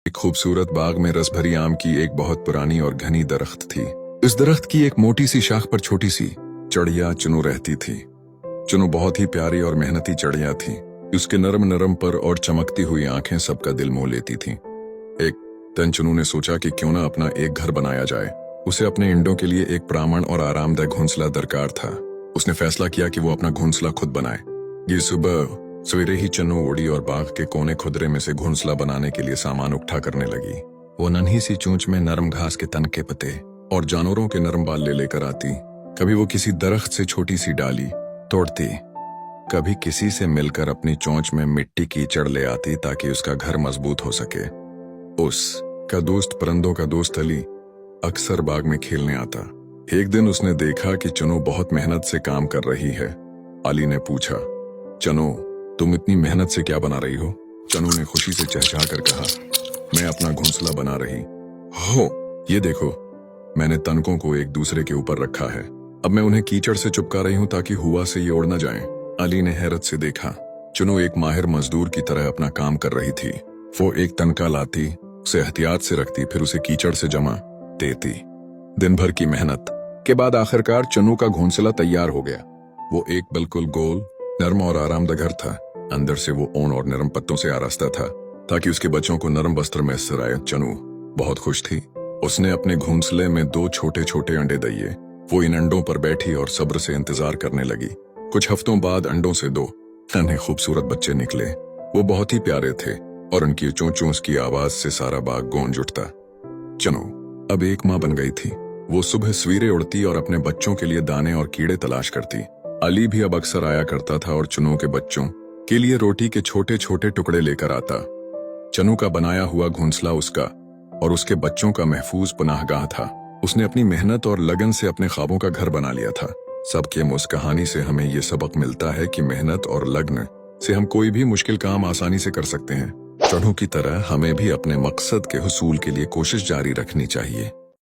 एक खूबसूरत बाग में रस भरी आम की एक बहुत पुरानी और घनी दरख्त थी। इस दरख्त की एक मोटी सी शाख पर छोटी सी चिड़िया चुनू रहती थी। चुनू बहुत ही प्यारी और मेहनती चिड़िया थी। उसके नरम नरम पर और चमकती हुई आंखें सबका दिल मोह लेती थीं। एक दिन चुनू ने सोचा कि क्यों ना अपना एक घर बनाया जाए। उसे अपने इंडों के लिए एक प्रामाण और आरामदायक घोंसला दरकार था। उसने फैसला किया कि वो अपना घोंसला खुद बनाए। ये सुबह सवेरे ही चन्नू उड़ी और बाग के कोने खुदरे में से घोंसला बनाने के लिए सामान उठा करने लगी। वो नन्ही सी चोंच में नरम घास के तन के पत्ते और जानवरों के नरम बाल ले लेकर आती। कभी वो किसी दरख्त से छोटी सी डाली तोड़ती, कभी किसी से मिलकर अपनी चोंच में मिट्टी कीचड़ ले आती ताकि उसका घर मजबूत हो सके। उसका दोस्त परिंदों का दोस्त अली अक्सर बाग में खेलने आता। एक दिन उसने देखा कि चुनू बहुत मेहनत से काम कर रही है। अली ने पूछा, चनो, तुम इतनी मेहनत से क्या बना रही हो? चनू ने खुशी से चहचहा कर कहा, मैं अपना घोंसला बना रही हो। ये देखो, मैंने तनकों को एक दूसरे के ऊपर रखा है। अब मैं उन्हें कीचड़ से चिपका रही हूँ ताकि हुआ से ये उड़ न जाएं। अली ने हैरत से देखा। चुनू एक माहिर मजदूर की तरह अपना काम कर रही थी। वो एक तनका लाती, उसे एहतियात से रखती, फिर उसे कीचड़ से जमा देती। दिन भर की मेहनत के बाद आखिरकार चुनू का घोंसला तैयार हो गया। वो एक बिल्कुल गोल, नरम और आरामदायक घर था। अंदर से वो ऊन और नरम पत्तों से आरास्ता था ताकि उसके बच्चों को नरम वस्त्र मैसर आए। चनू बहुत खुश थी। उसने अपने घोंसले में 2 छोटे छोटे अंडे दिए। वो इन अंडों पर बैठी और सब्र से इंतजार करने लगी। कुछ हफ्तों बाद अंडों से 2 नन्हे खूबसूरत बच्चे निकले। वो बहुत ही प्यारे थे और उनकी चोंचों की आवाज से सारा बाग गूंज उठता। चनू अब एक माँ बन गई थी। वो सुबह सवेरे उड़ती और अपने बच्चों के लिए दाने और कीड़े तलाश करती। अली भी अब अक्सर आया करता था और चुनू के बच्चों के लिए रोटी के छोटे छोटे टुकड़े लेकर आता। चनू का बनाया हुआ घोंसला उसका और उसके बच्चों का महफूज पनाहगाह था। उसने अपनी मेहनत और लगन से अपने ख्वाबों का घर बना लिया था। सबके उस कहानी से हमें ये सबक मिलता है कि मेहनत और लगन से हम कोई भी मुश्किल काम आसानी से कर सकते हैं। चनू की तरह हमें भी अपने मकसद के हुसूल के लिए कोशिश जारी रखनी चाहिए।